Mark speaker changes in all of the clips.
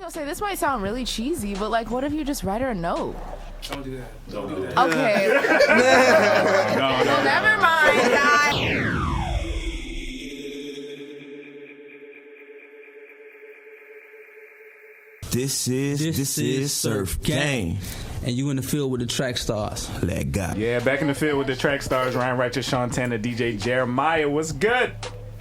Speaker 1: gonna say, this might sound really cheesy, but like, what if you just write her a note?
Speaker 2: Don't do that. Don't do that.
Speaker 1: Okay.
Speaker 2: No.
Speaker 1: Well, never mind.
Speaker 3: This is Surf Gang.
Speaker 4: And you in the field with the Trackstarz.
Speaker 3: Let go.
Speaker 2: Yeah, back in the field with the Trackstarz, Ryan Righteous, SEANTANA, DJ Jeremiah. What's good?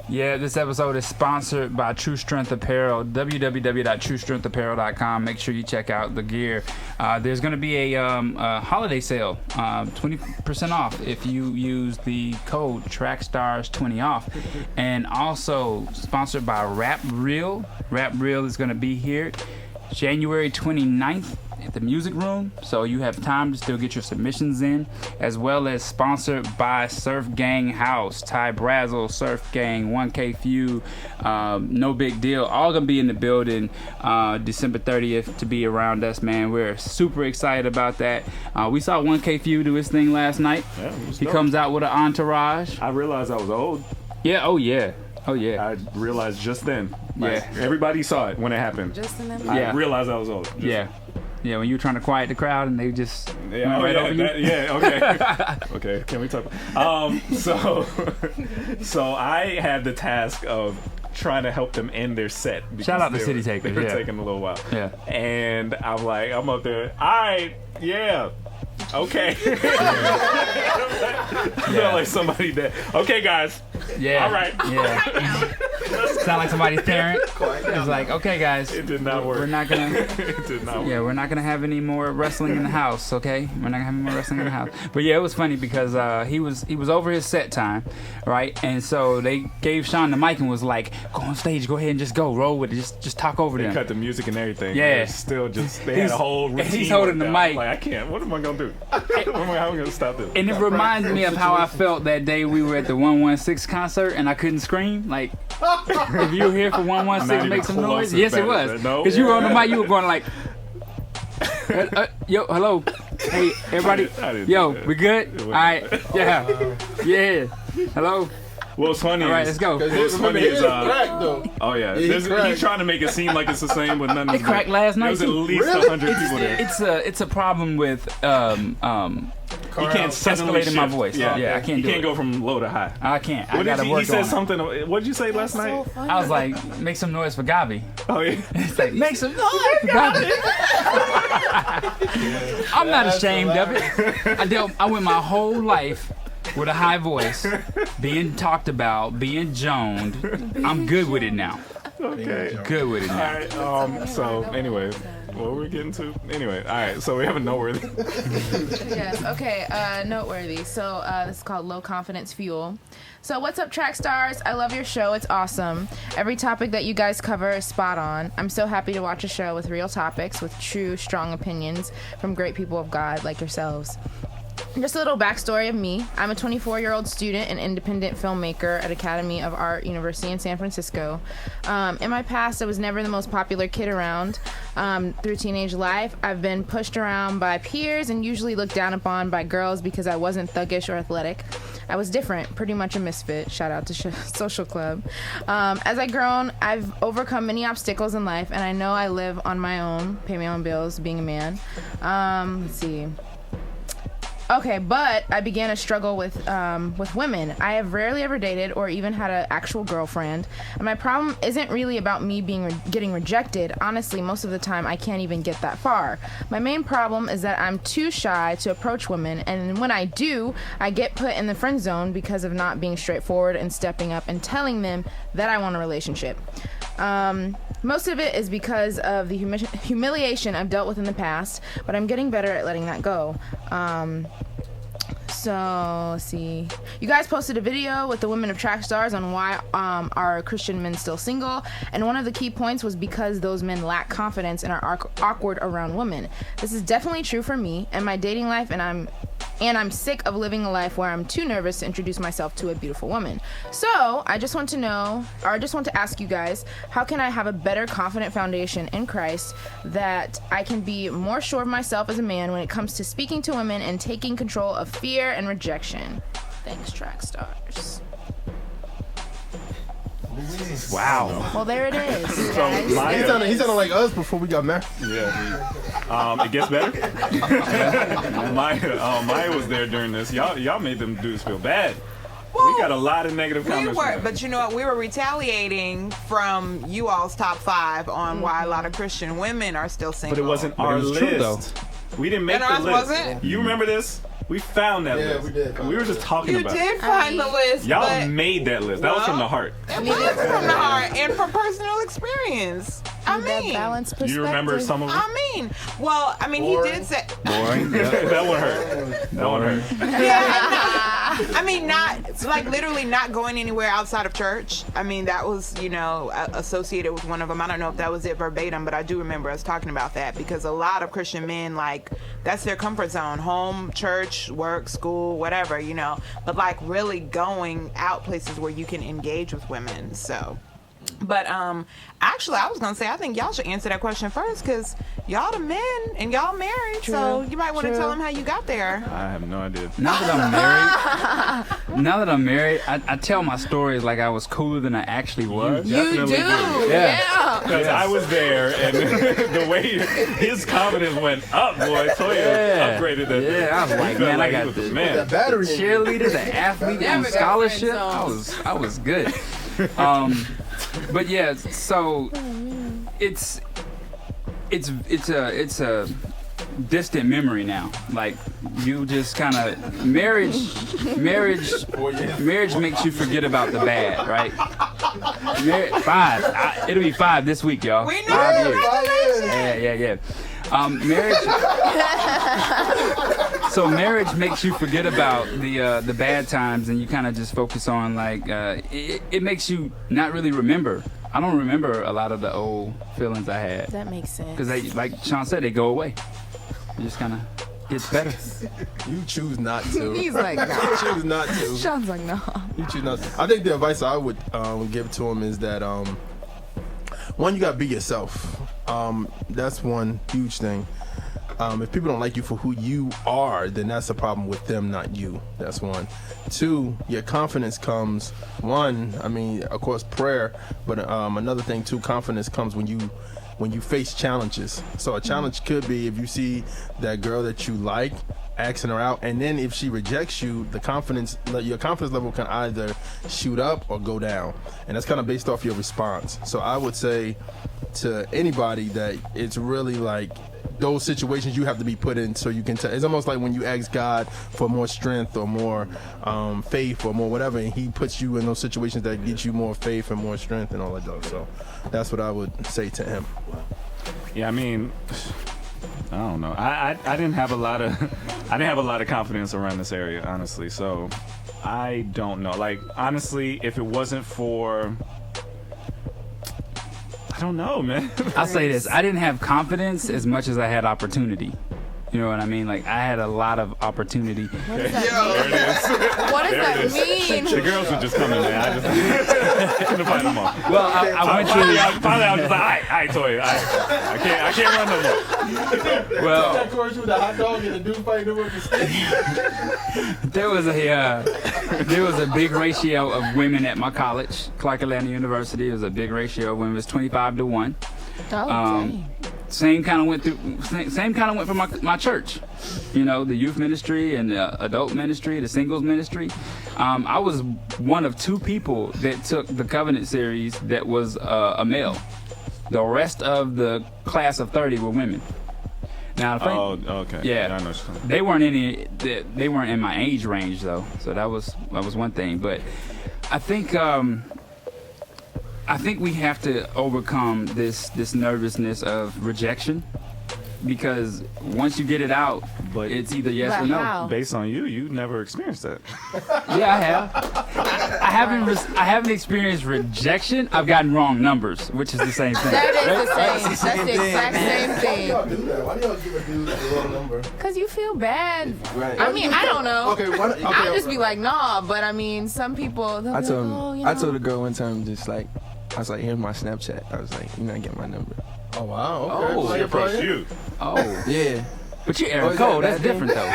Speaker 5: Yeah, this episode is sponsored by True Strength Apparel, www.truestrengthapparel.com. Make sure you check out the gear. There's going to be a holiday sale, 20% off if you use the code Trackstarz20 off. And also sponsored by Rap Reel. Rap Reel is going to be here January 29th. At the Music Room, so you have time to still get your submissions in, as well as sponsored by Surf Gang House, Ty Brazzle, Surf Gang, 1K Few, No Big Deal, all gonna be in the building December 30th to be around us, man. We're super excited about that. We saw 1K Few do his thing last night.
Speaker 2: Yeah,
Speaker 5: he comes out with an entourage.
Speaker 2: I realized I was old.
Speaker 5: Yeah, oh yeah.
Speaker 2: I realized just then.
Speaker 5: Yeah.
Speaker 2: Everybody saw it when it happened.
Speaker 1: Just in them.
Speaker 5: Yeah.
Speaker 2: I realized I was old.
Speaker 5: Yeah, when you were trying to quiet the crowd and they just
Speaker 2: Okay. Okay, can we talk? So I had the task of trying to help them end their set.
Speaker 5: Shout out to City Takers.
Speaker 2: They were
Speaker 5: Yeah.
Speaker 2: taking a little while.
Speaker 5: Yeah.
Speaker 2: And I'm up there. All right, yeah. Okay. Like somebody that. Okay, guys.
Speaker 5: Yeah.
Speaker 2: All right.
Speaker 5: Yeah. Sound like somebody's parent. It's like, okay, guys.
Speaker 2: It did not work.
Speaker 5: We're not gonna.
Speaker 2: It did not work.
Speaker 5: Yeah, we're not gonna have any more wrestling in the house. Okay, we're not gonna have any more wrestling in the house. But yeah, it was funny because he was over his set time, right? And so they gave Sean the mic and was like, "Go on stage, go ahead and just go, roll with it, just talk over
Speaker 2: They
Speaker 5: them."
Speaker 2: cut the music and everything.
Speaker 5: Yeah.
Speaker 2: They're still just they had a whole routine.
Speaker 5: He's holding the
Speaker 2: worked out.
Speaker 5: mic.
Speaker 2: Like I can't. What am I gonna do? How am I gonna stop this?
Speaker 5: And it reminds me of how I felt that day we were at the 116 concert and I couldn't scream. Like, if you were here for 116, make some noise.
Speaker 2: close as
Speaker 5: Yes, it
Speaker 2: bad
Speaker 5: was.
Speaker 2: as that. No.
Speaker 5: Because you were on the mic, you were going like, yo, hello, hey, everybody,
Speaker 2: I didn't
Speaker 5: yo,
Speaker 2: do that.
Speaker 5: we good? All right, yeah, hello.
Speaker 2: What's funny
Speaker 5: All right,
Speaker 2: is,
Speaker 5: let's go.
Speaker 2: What's funny is,
Speaker 6: though.
Speaker 2: oh yeah,
Speaker 6: he's
Speaker 2: he's trying to make it seem like it's the same, but none of
Speaker 5: It cracked last night,
Speaker 2: There was at
Speaker 5: too.
Speaker 2: least 100 people there.
Speaker 5: It's a problem with
Speaker 2: He can't suddenly
Speaker 5: escalating my
Speaker 2: shift.
Speaker 5: voice. Yeah, I can't
Speaker 2: You
Speaker 5: do
Speaker 2: can't
Speaker 5: it.
Speaker 2: go from low to high.
Speaker 5: I can't. I
Speaker 2: What did
Speaker 5: gotta
Speaker 2: he
Speaker 5: work
Speaker 2: said
Speaker 5: on it.
Speaker 2: something. What did you say last night?
Speaker 5: I was like, make some noise for Gabi.
Speaker 2: Oh yeah.
Speaker 5: It's like, make some noise for Gabi. I'm not ashamed of it. I went my whole life with a high voice, being talked about, being joned. I'm good with it now.
Speaker 2: Okay.
Speaker 5: Good with it
Speaker 2: All
Speaker 5: now.
Speaker 2: right. So anyway, what were we getting to? Anyway, all right. So we have a noteworthy.
Speaker 1: Yes, okay, noteworthy. So this is called Low Confidence Fuel. So what's up, Trackstarz? I love your show. It's awesome. Every topic that you guys cover is spot on. I'm so happy to watch a show with real topics, with true, strong opinions from great people of God like yourselves. Just a little backstory of me. I'm a 24-year-old student and independent filmmaker at Academy of Art University in San Francisco. In my past, I was never the most popular kid around. Through teenage life, I've been pushed around by peers and usually looked down upon by girls because I wasn't thuggish or athletic. I was different, pretty much a misfit. Shout out to Social Club. As I've grown, I've overcome many obstacles in life, and I know I live on my own, pay my own bills, being a man. Let's see. Okay, but I began a struggle with women. I have rarely ever dated or even had an actual girlfriend. And my problem isn't really about me getting rejected. Honestly, most of the time, I can't even get that far. My main problem is that I'm too shy to approach women. And when I do, I get put in the friend zone because of not being straightforward and stepping up and telling them that I want a relationship. Most of it is because of the humiliation I've dealt with in the past, but I'm getting better at letting that go. So, let's see. You guys posted a video with the women of Trackstarz on why are Christian men still single, and one of the key points was because those men lack confidence and are awkward around women. This is definitely true for me and my dating life, and I'm sick of living a life where I'm too nervous to introduce myself to a beautiful woman. So, I just want to ask you guys, how can I have a better confident foundation in Christ that I can be more sure of myself as a man when it comes to speaking to women and taking control of fear and rejection? Thanks, Trackstarz.
Speaker 2: Wow.
Speaker 1: Well, there it is.
Speaker 2: So
Speaker 1: guys.
Speaker 2: Maya,
Speaker 6: He sounded like us before we got married.
Speaker 2: it gets better. Maya was there during this. Y'all made them dudes feel bad. We got a lot of negative comments.
Speaker 7: We were, but you know what? We were retaliating from you all's top 5 on why a lot of Christian women are still single.
Speaker 2: But it wasn't our list.
Speaker 4: true, though.
Speaker 2: We didn't make
Speaker 7: And
Speaker 2: the
Speaker 7: ours
Speaker 2: list.
Speaker 7: wasn't?
Speaker 2: You remember this? We found that list.
Speaker 6: we did.
Speaker 2: We were just talking
Speaker 7: You
Speaker 2: about
Speaker 7: did
Speaker 2: it.
Speaker 7: find the list,
Speaker 2: Y'all
Speaker 7: but
Speaker 2: made that list. That was from the heart.
Speaker 7: it was from the heart and from personal experience. I
Speaker 1: That
Speaker 7: mean,
Speaker 1: balanced perspective.
Speaker 2: You remember some of it?
Speaker 7: I mean, he did say.
Speaker 2: Boring. That one hurt. That one hurt.
Speaker 7: Yeah, I mean, not like literally not going anywhere outside of church. I mean, that was, associated with one of them. I don't know if that was it verbatim, but I do remember us talking about that because a lot of Christian men, like, that's their comfort zone: home, church, work, school, whatever, But like really going out places where you can engage with women. So. But actually, I was gonna say I think y'all should answer that question first because y'all the men and y'all married, so you might want to tell them how you got there.
Speaker 2: I have no idea.
Speaker 5: Now that I'm married, I tell my stories like I was cooler than I actually was.
Speaker 1: You do.
Speaker 2: Definitely do.
Speaker 1: Yeah.
Speaker 2: Because I was there, and the way his confidence went up, boy, Toya upgraded that.
Speaker 5: Yeah, I was like, man, I got the
Speaker 2: man.
Speaker 6: Battery.
Speaker 5: cheerleader, the athlete, and
Speaker 1: Never got
Speaker 5: scholarship.
Speaker 1: friend
Speaker 5: I was good. But yeah, so it's a distant memory now. Like you just kind of marriage makes you forget about the bad, right? 5. It'll be 5 this week, y'all.
Speaker 7: We know.
Speaker 5: 5 years.
Speaker 7: Congratulations.
Speaker 5: Yeah. Marriage makes you forget about the bad times, and you kind of just focus on like it makes you not really remember. I don't remember a lot of the old feelings I had
Speaker 1: That makes sense.
Speaker 5: because they, like Sean said, they go away. It just kind of gets better.
Speaker 6: You choose not to.
Speaker 1: He's like,
Speaker 6: You
Speaker 1: no.
Speaker 6: choose not to.
Speaker 1: Sean's like, no.
Speaker 6: You choose not to. I think the advice I would give to him is that one, you gotta be yourself. That's one huge thing. If people don't like you for who you are, then that's a problem with them, not you. That's one. 2, your confidence comes. One, I mean, of course, prayer, but another thing too, confidence comes when you face challenges. So a challenge could be if you see that girl that you like, asking her out, and then if she rejects you, your confidence level can either shoot up or go down, and that's kind of based off your response. So I would say to anybody that it's really like those situations you have to be put in so you can tell. It's almost like when you ask God for more strength or more faith or more whatever, and he puts you in those situations that get you more faith and more strength and all that stuff. So that's what I would say to him.
Speaker 2: Yeah, I mean, I don't know. I didn't have a lot of confidence around this area, honestly. So I don't know. Like, honestly, if it wasn't for, I don't know, man.
Speaker 5: I'll say this: I didn't have confidence as much as I had opportunity. You know what I mean? Like I had a lot of opportunity.
Speaker 1: What does that mean?
Speaker 2: The girls were just coming, man. I just couldn't find them all.
Speaker 5: Well, I went
Speaker 2: Finally,
Speaker 5: to.
Speaker 2: I was just like, I Toya, I can't run no more.
Speaker 5: Well,
Speaker 6: That chorus with the hot dog and the dude fighting with the stick.
Speaker 5: there was a big ratio of women at my college, Clark Atlanta University. It was a big ratio of women. It was 25 to 1.
Speaker 1: Oh, dang.
Speaker 5: Same kind of went for my church, the youth ministry and the adult ministry, the singles ministry. I was one of 2 people that took the Covenant series that was a male. The rest of the class of 30 were women. Now,
Speaker 2: okay.
Speaker 5: Yeah,
Speaker 2: I know what you're saying.
Speaker 5: They weren't in my age range though, so that was one thing. But I think we have to overcome this nervousness of rejection, because once you get it out,
Speaker 2: But
Speaker 5: it's either yes
Speaker 1: But
Speaker 5: or no.
Speaker 1: how?
Speaker 2: Based on you never experienced that.
Speaker 5: Yeah, I have. I haven't experienced rejection. I've gotten wrong numbers, which is the same thing.
Speaker 1: That is the same. That's the exact same
Speaker 6: Why
Speaker 1: thing.
Speaker 6: y'all do that? Why do y'all give a dude the wrong number?
Speaker 1: Because you feel bad.
Speaker 8: Right.
Speaker 1: I mean, I don't know.
Speaker 6: Okay,
Speaker 1: I'll just be like, nah, but I mean, some people, they'll
Speaker 8: I
Speaker 1: be
Speaker 8: told
Speaker 1: like, oh,
Speaker 8: him, I told a girl one time, just like, I was like, here's my Snapchat. I was like, you're not getting my number.
Speaker 6: Oh wow. Okay.
Speaker 5: Oh,
Speaker 6: So
Speaker 2: She
Speaker 6: you're
Speaker 2: approached
Speaker 6: playing?
Speaker 2: you.
Speaker 5: Oh,
Speaker 8: Yeah.
Speaker 5: But you're Aaron Cole. That's different, though.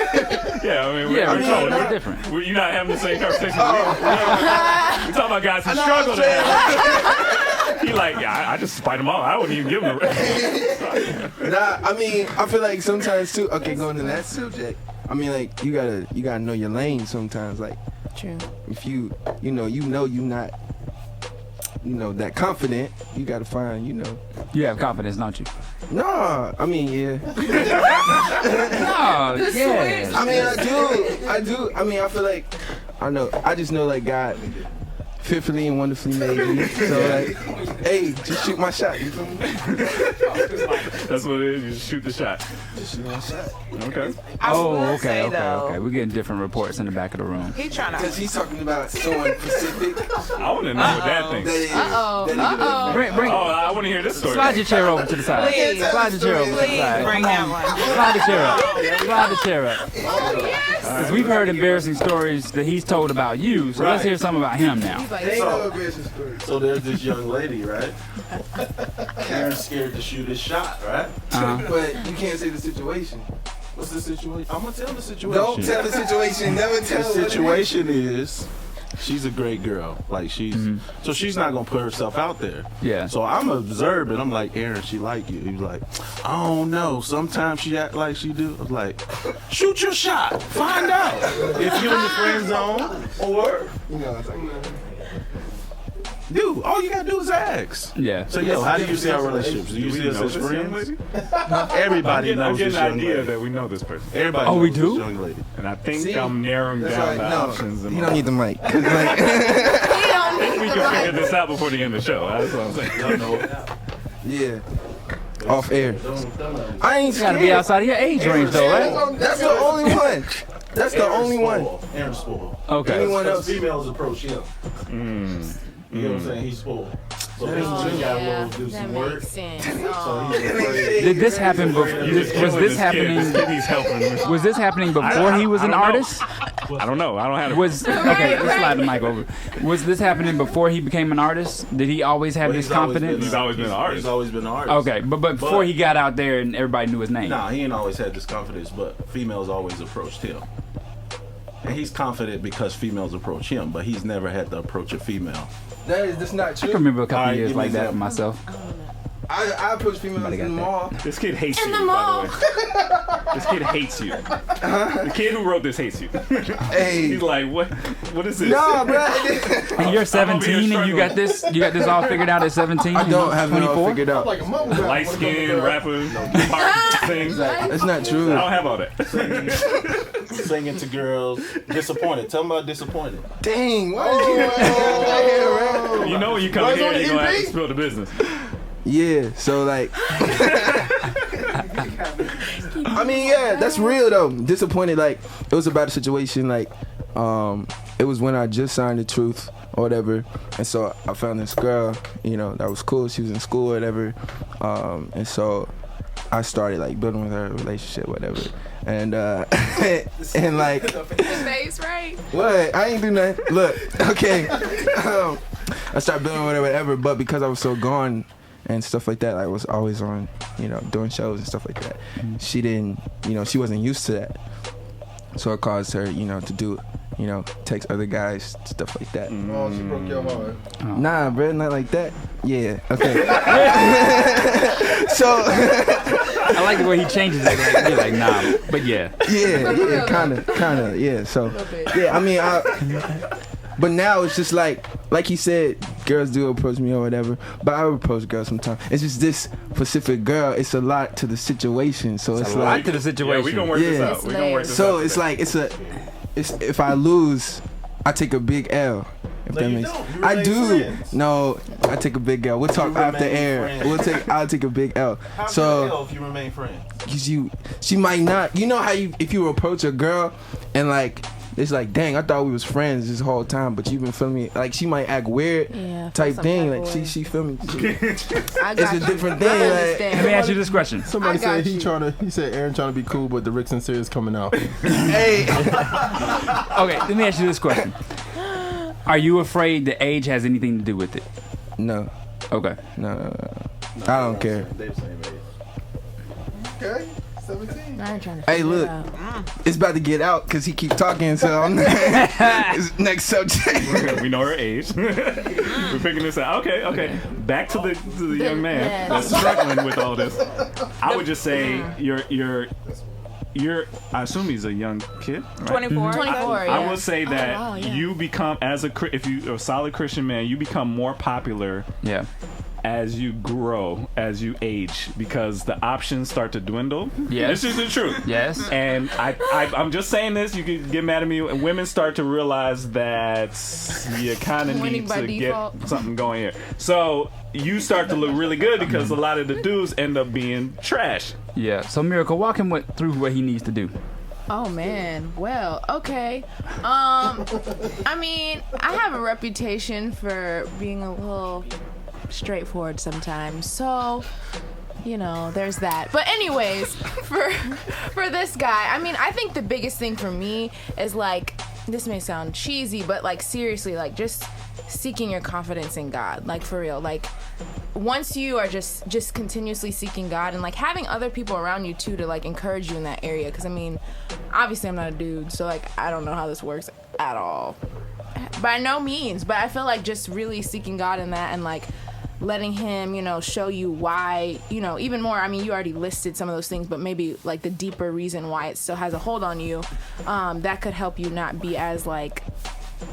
Speaker 2: Yeah, I mean,
Speaker 5: That's different.
Speaker 2: You're not having the same conversation. We're talking about guys who struggle to have. He like, yeah, I just spite them all. I wouldn't even give them the
Speaker 8: Nah, I mean, I feel like sometimes too. Okay, going to that subject. I mean, like you gotta know your lane sometimes. Like,
Speaker 1: True.
Speaker 8: if you know you're not, that confident, you gotta find,
Speaker 5: You have confidence, don't you?
Speaker 8: Nah, I mean, yeah.
Speaker 5: Oh, yeah.
Speaker 8: I mean, I do. I mean, I feel like, I just know like God fearfully and wonderfully made me. So like, hey, just shoot my shot. You feel me?
Speaker 2: That's what it is. You just shoot the shot.
Speaker 8: Just shoot my shot.
Speaker 2: Okay.
Speaker 5: Okay. We're getting different reports in the back of the room.
Speaker 7: He trying to.
Speaker 8: Because he's talking about someone Pacific.
Speaker 2: I want to know what that thinks.
Speaker 5: Bring.
Speaker 2: Oh, I want to hear this story.
Speaker 5: Slide your chair over to the side.
Speaker 7: Please.
Speaker 5: Slide your chair over to the
Speaker 7: Please
Speaker 5: side.
Speaker 7: bring that one.
Speaker 5: Slide the chair up. Slide the chair up. Because we've heard embarrassing stories that he's told about you, so let's hear some about him now.
Speaker 9: So there's this young lady, right? Aaron's scared to shoot his shot, right?
Speaker 8: But you can't say the situation.
Speaker 9: What's the situation? I'm gonna tell the situation.
Speaker 8: Don't tell the situation. Never tell
Speaker 9: The situation is, she's a great girl. Like so she's not gonna put herself out there.
Speaker 5: Yeah.
Speaker 9: So I'm observing. I'm like, Aaron, she like you. He's like, I don't know. Sometimes she act like she do. I was like, shoot your shot. Find out if you're in the friend zone or. Dude, all you gotta do is ask.
Speaker 5: Yeah.
Speaker 9: So how do you see our relationships? Do you see us as friends? Everybody knows this young
Speaker 2: idea
Speaker 9: lady.
Speaker 2: that we know this person.
Speaker 9: Everybody
Speaker 5: Oh,
Speaker 9: knows
Speaker 5: we
Speaker 9: this
Speaker 5: do?
Speaker 9: young lady.
Speaker 2: And I think I'm narrowing down the options.
Speaker 8: You don't need the mic.
Speaker 2: We can figure this out before the end of the show. That's what I'm saying.
Speaker 8: Yeah. Off air. I ain't
Speaker 5: You gotta be outside of your age range, though, right?
Speaker 8: That's the only one. That's the only one.
Speaker 9: Aaron's spoiled.
Speaker 5: Okay.
Speaker 8: Anyone
Speaker 9: Because
Speaker 8: else?
Speaker 9: females approach him. You know what I'm saying? He's spoiled. So he got to do some work. So he's afraid.
Speaker 5: Did this happen before? Was this happening?
Speaker 2: He's helping.
Speaker 5: Was this happening before he was an artist?
Speaker 2: I don't know. I don't have.
Speaker 5: Okay, let's slide the mic over. Was this happening before he became an artist? Did he always have this confidence?
Speaker 2: He's always been an artist.
Speaker 9: He's always been an artist.
Speaker 5: Okay, but before he got out there and everybody knew his name.
Speaker 9: Nah, he ain't always had this confidence, but females always approached him. And he's confident because females approach him, but he's never had to approach a female.
Speaker 8: That's not
Speaker 5: I
Speaker 8: true.
Speaker 5: can remember a couple
Speaker 9: Alright,
Speaker 5: years
Speaker 9: give me
Speaker 5: like that
Speaker 9: example.
Speaker 5: for myself.
Speaker 8: I approach females in the mall.
Speaker 2: This kid hates
Speaker 1: In
Speaker 2: you,
Speaker 1: the mall.
Speaker 2: by the way. This kid hates you. The kid who wrote this hates you.
Speaker 8: Hey.
Speaker 2: He's like, what is this?
Speaker 8: No, bro.
Speaker 5: And you're 17 and you got this all figured out at 17?
Speaker 8: I don't have it all
Speaker 5: 24?
Speaker 8: figured out.
Speaker 2: Light skin, rapper, heart, sings.
Speaker 8: That's not
Speaker 2: I
Speaker 8: true.
Speaker 2: don't have all that.
Speaker 9: Singing to girls, disappointed. Tell them about disappointed.
Speaker 8: Dang, why did you
Speaker 2: You know when you come here, you're going to have to spill the business.
Speaker 8: Yeah, so like I mean, yeah, that's real though. Disappointed, like it was about a situation like it was when I just signed the Truth or whatever, and so I found this girl, that was cool. She was in school or whatever, and so I started like building with her a relationship, whatever. And and like
Speaker 1: Face, right?
Speaker 8: what? I ain't do nothing. Look, okay. I started building with her, whatever, but because I was so gone and stuff like that, I was always on, doing shows and stuff like that. She didn't, she wasn't used to that. So it caused her, to do, text other guys, stuff like that.
Speaker 6: Oh, she broke your heart.
Speaker 8: Nah, bro, not like that. Yeah, okay. So
Speaker 5: I like the way he changes it. You're like, nah, but yeah.
Speaker 8: yeah, kind of, yeah. So yeah, I mean, but now it's just like he said, girls do approach me or whatever, but I approach girls sometimes. It's just this specific girl. It's a lot to the situation, so it's
Speaker 5: A lot
Speaker 8: like
Speaker 5: to the situation.
Speaker 2: Yeah, we gonna work this
Speaker 8: Yeah.
Speaker 2: out. We gonna work this out.
Speaker 8: so it's like it's if I lose, I take a big L. If
Speaker 9: No,
Speaker 8: that
Speaker 9: you
Speaker 8: makes
Speaker 9: don't. You
Speaker 8: I
Speaker 9: remain
Speaker 8: do.
Speaker 9: friends.
Speaker 8: No, I take a big L. We'll talk after
Speaker 9: remain
Speaker 8: air.
Speaker 9: friends.
Speaker 8: I'll take a big L.
Speaker 9: How
Speaker 8: So.
Speaker 9: can if you remain friends?
Speaker 8: Cause she might not. You know how if you approach a girl and like it's like, dang, I thought we was friends this whole time, but you've been feeling me. Like she might act weird,
Speaker 1: Yeah,
Speaker 8: type
Speaker 1: some
Speaker 8: thing.
Speaker 1: type
Speaker 8: Like
Speaker 1: of
Speaker 8: she feel me.
Speaker 1: I
Speaker 8: It's
Speaker 1: got
Speaker 8: a
Speaker 1: you.
Speaker 8: different
Speaker 1: I
Speaker 8: thing. Like,
Speaker 1: understand.
Speaker 5: Let me ask you this question.
Speaker 6: Somebody
Speaker 1: I got
Speaker 6: said
Speaker 1: you.
Speaker 6: he said Aaron trying to be cool, but the Rick Sincere is coming out.
Speaker 8: hey,
Speaker 5: Okay, let me ask you this question. Are you afraid that age has anything to do with it?
Speaker 8: no,
Speaker 5: Okay.
Speaker 8: no. I don't care.
Speaker 9: They're the same age.
Speaker 6: Okay.
Speaker 1: I ain't trying to
Speaker 8: Hey,
Speaker 1: figure
Speaker 8: look,
Speaker 1: it out.
Speaker 8: it's about to get out because he keep talking. So I'm next subject.
Speaker 2: We know her age. We're figuring this out. Okay. Back to the young man that's struggling with all this. I would just say you're. I assume he's a young kid. Right?
Speaker 7: 24.
Speaker 1: 24, yeah.
Speaker 2: I would say that
Speaker 1: wow, yeah.
Speaker 2: you become if you're a solid Christian man, you become more popular.
Speaker 5: Yeah.
Speaker 2: As you grow, as you age, because the options start to dwindle.
Speaker 5: Yes.
Speaker 2: This is the truth.
Speaker 5: Yes.
Speaker 2: And I'm just saying this. You can get mad at me. And women start to realize that you kind of
Speaker 1: Winning
Speaker 2: need
Speaker 1: by
Speaker 2: to
Speaker 1: default.
Speaker 2: get something going here. So you start to look really good because a lot of the dudes end up being trash.
Speaker 5: Yeah. So Miracle, walk him through what he needs to do.
Speaker 1: Oh man. Well, okay. I mean, I have a reputation for being a little straightforward sometimes, so there's that. But anyways, for this guy, I mean, I think the biggest thing for me is like, this may sound cheesy, but like seriously, like just seeking your confidence in God, like for real. Like once you are just continuously seeking God and like having other people around you too to like encourage you in that area, because I mean, obviously I'm not a dude, so like I don't know how this works at all by no means, but I feel like just really seeking God in that and like letting him, show you why, even more. I mean, you already listed some of those things, but maybe like the deeper reason why it still has a hold on you, that could help you not be as like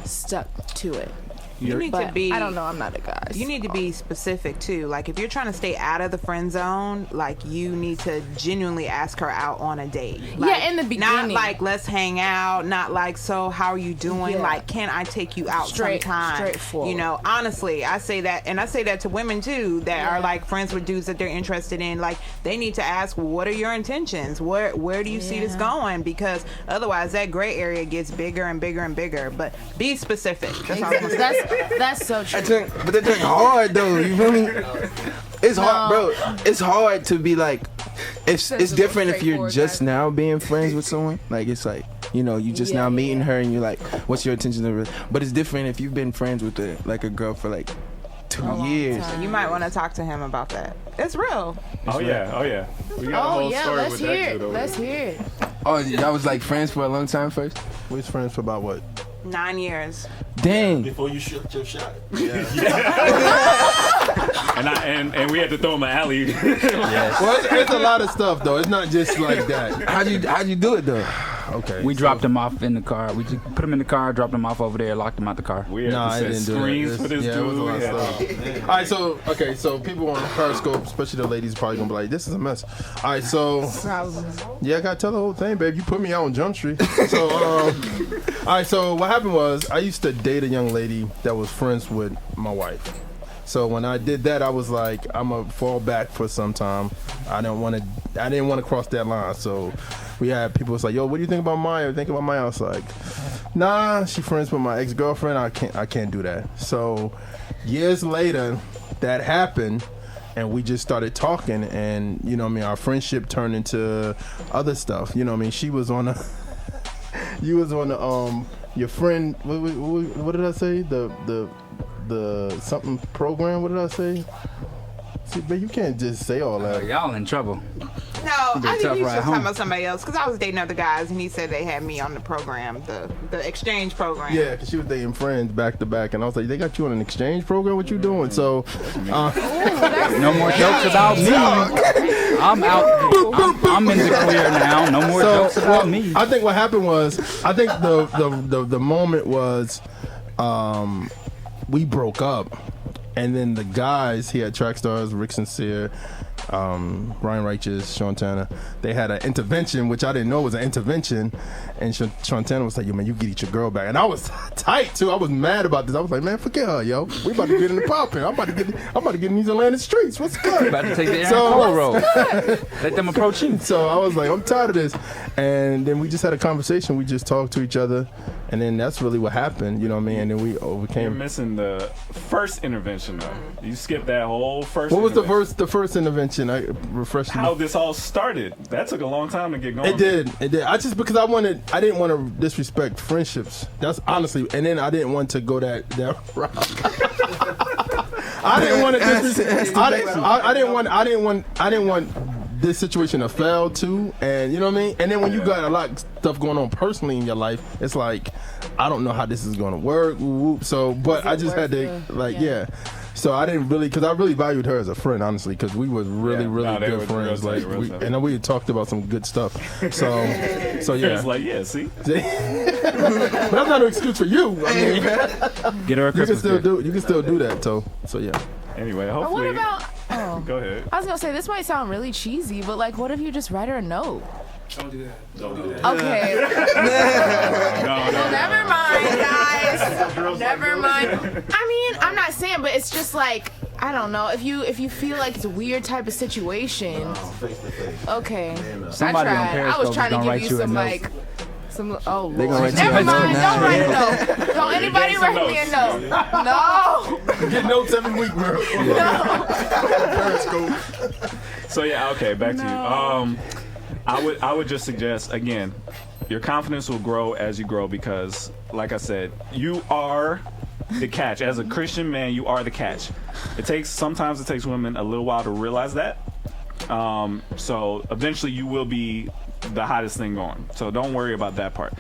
Speaker 1: stuck to it.
Speaker 7: You need to be.
Speaker 1: I don't know. I'm not a guy.
Speaker 7: You need to be specific too. Like if you're trying to stay out of the friend zone, like you need to genuinely ask her out on a date. Like,
Speaker 1: yeah, in the beginning.
Speaker 7: Not like let's hang out. Not like so how are you doing?
Speaker 1: Yeah.
Speaker 7: Like can I take you out sometime?
Speaker 1: Straightforward.
Speaker 7: Honestly, I say that, and I say that to women too that are like friends with dudes that they're interested in. Like they need to ask, well, what are your intentions? Where do you see this going? Because otherwise that gray area gets bigger and bigger and bigger. But be specific. That's all I'm gonna say.
Speaker 1: That's so true.
Speaker 8: But that's hard though. You feel me? It's hard, bro. It's hard to be like. It's different if you're just now being friends with someone. Like it's like you just now meeting her and you're like, what's your intention of it? But it's different if you've been friends with a girl for like 2 years.
Speaker 7: You might want to talk to him about that. It's real.
Speaker 2: Oh yeah. We got a whole story
Speaker 1: let's
Speaker 2: with
Speaker 1: hear
Speaker 2: that
Speaker 1: it.
Speaker 2: dude over
Speaker 1: Let's
Speaker 2: there.
Speaker 1: hear it.
Speaker 8: Oh, y'all was like friends for a long time first?
Speaker 6: We was friends for about what?
Speaker 7: 9 years.
Speaker 8: Dang.
Speaker 9: Before you shoot your shot.
Speaker 2: And we had to throw him an alley.
Speaker 6: Well, it's a lot of stuff though. It's not just like that.
Speaker 8: How'd you do it though?
Speaker 6: Okay.
Speaker 5: We dropped him off in the car. We just put him in the car, dropped him off over there, locked him out the car.
Speaker 2: We had to set screens for this
Speaker 6: It was a lot
Speaker 2: dude.
Speaker 6: of stuff. So people on Periscope, especially the ladies, probably gonna be like, "This is a mess." All right, so yeah, I gotta tell the whole thing, babe. You put me out on Jump Street. So all right, so what happened was I used to date a young lady that was friends with my wife. So when I did that, I was like, I'm gonna fall back for some time. I didn't want to cross that line. So we had people was like, yo, what do you think about Maya? I was like, nah, she friends with my ex-girlfriend. I can't do that. So years later, that happened, and we just started talking, and our friendship turned into other stuff. She was on a, you was on the your friend. What did I say? The something program. What did I say? See, but you can't just say all that.
Speaker 5: Y'all in trouble.
Speaker 7: No, I think he was just talking about somebody else because I was dating other guys and he said they had me on the program, the exchange program.
Speaker 6: Yeah, because she was dating friends back to back, and I was like, they got you on an exchange program? What you doing? So,
Speaker 5: no more jokes about me. I'm out. I'm in the clear now. No more jokes about me.
Speaker 6: I think what happened was, the moment was, we broke up. And then the guys here at Trackstarz, Rick Sincere, Ryan Righteous, SEANTANA, they had an intervention, which I didn't know was an intervention. And SEANTANA was like, yo, man, you get your girl back. And I was tight, too. I was mad about this. I was like, man, forget her, yo. We about to get in the popping. I'm about to get in these Atlanta streets. What's good?
Speaker 5: About to take the Aaron road. Let them approach you.
Speaker 6: So I was like, I'm tired of this. And then we just had a conversation. We just talked to each other. And then that's really what happened, you know what I mean? And then we overcame.
Speaker 2: You're missing the first intervention, though. You skipped that whole first.
Speaker 6: What was the first intervention? I refreshed.
Speaker 2: How this all started. That took a long time to get going.
Speaker 6: It did. Because I didn't want to disrespect friendships. That's honestly, and then I didn't want to go that route. I didn't want to disrespect. I didn't want this situation have failed too, and you know what I mean. And then when you got a lot of stuff going on personally in your life, it's like I don't know how this is gonna work. So, but I just had to yeah. So I didn't really, because I really valued her as a friend, honestly, because we were really good friends. Like, and we had talked about some good stuff. So yeah.
Speaker 2: It's like, yeah, see.
Speaker 6: But that's not an excuse for you. I mean,
Speaker 5: Get her a Christmas gift.
Speaker 6: You can still do that. So yeah.
Speaker 2: Anyway,
Speaker 1: But
Speaker 2: hopefully.
Speaker 1: what about? Oh,
Speaker 2: Go ahead.
Speaker 1: I was gonna say this might sound really cheesy, but like, what if you just write her a note?
Speaker 9: Don't do that. Don't do that.
Speaker 1: Okay.
Speaker 2: No.
Speaker 1: Never mind, guys. Never mind. I mean, I'm not saying, but it's just like I don't know. If you feel like it's a weird type of situation. Okay.
Speaker 5: Somebody on
Speaker 1: I was
Speaker 5: Periscope
Speaker 1: trying to
Speaker 5: is gonna
Speaker 1: give
Speaker 5: write
Speaker 1: you
Speaker 5: you a
Speaker 1: some
Speaker 5: note.
Speaker 1: like. Some, oh,
Speaker 8: They gonna
Speaker 1: Lord.
Speaker 8: write you
Speaker 1: Never
Speaker 8: a note
Speaker 1: mind.
Speaker 8: now.
Speaker 1: Don't write a note. Don't anybody
Speaker 2: some
Speaker 1: write me a note. No.
Speaker 6: You get notes every week, bro. Periscope.
Speaker 2: So yeah, okay, back to you. I would just suggest again, your confidence will grow as you grow because, like I said, you are the catch. As a Christian man, you are the catch. Sometimes it takes women a little while to realize that. So eventually you will be the hottest thing going. So don't worry about that part.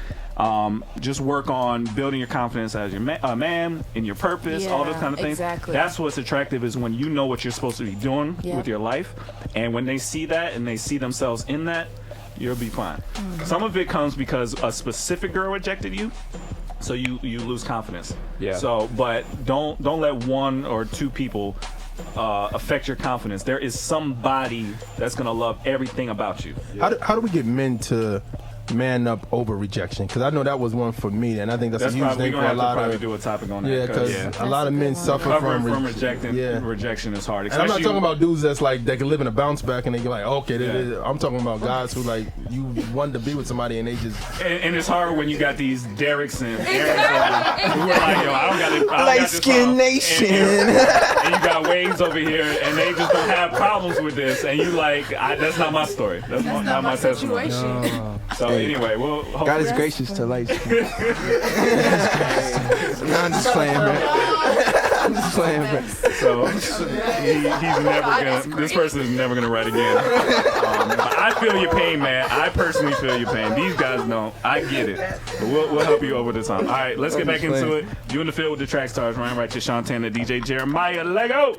Speaker 2: Just work on building your confidence as your man, in your purpose, all those kind of things.
Speaker 1: Exactly.
Speaker 2: That's what's attractive is when you know what you're supposed to be doing with your life. And when they see that and they see themselves in that, you'll be fine. Some of it comes because a specific girl rejected you. So you lose confidence.
Speaker 5: Yeah.
Speaker 2: So, but don't let one or two people affect your confidence. There is somebody that's gonna love everything about you.
Speaker 6: How do we get men to man up over rejection? Because I know that was one for me, and I think that's a huge
Speaker 2: probably
Speaker 6: thing
Speaker 2: we're
Speaker 6: for
Speaker 2: gonna
Speaker 6: a
Speaker 2: have to
Speaker 6: lot
Speaker 2: probably
Speaker 6: of.
Speaker 2: do a topic on that.
Speaker 6: Yeah, because a lot of men suffer
Speaker 2: Recovering
Speaker 6: from
Speaker 2: from rejection is hard.
Speaker 6: And I'm not
Speaker 2: Especially-
Speaker 6: talking about dudes that's like they can live in a bounce back and they get like, okay, I'm talking about guys who like you wanted to be with somebody and they just
Speaker 2: and it's hard when you got these Derricks and Aarons who are like, yo, I don't got it.
Speaker 8: Light Skin Nation.
Speaker 2: And you got Waves over here, and they just don't have problems with this, and you like, that's not my story. That's not my testimony.
Speaker 1: situation.
Speaker 2: So anyway, well,
Speaker 8: God is gracious to light skin. No, I'm just playing, bro. I'm just playing, bro.
Speaker 2: So he's never gonna. This person is never gonna write again. But I feel your pain, man. I personally feel your pain. These guys don't. I get it. But we'll help you over the time. All right, let's get back into it. You in the field with the Trackstarz. Ryan Right to SEANTANA, DJ Jeremiah. Lego.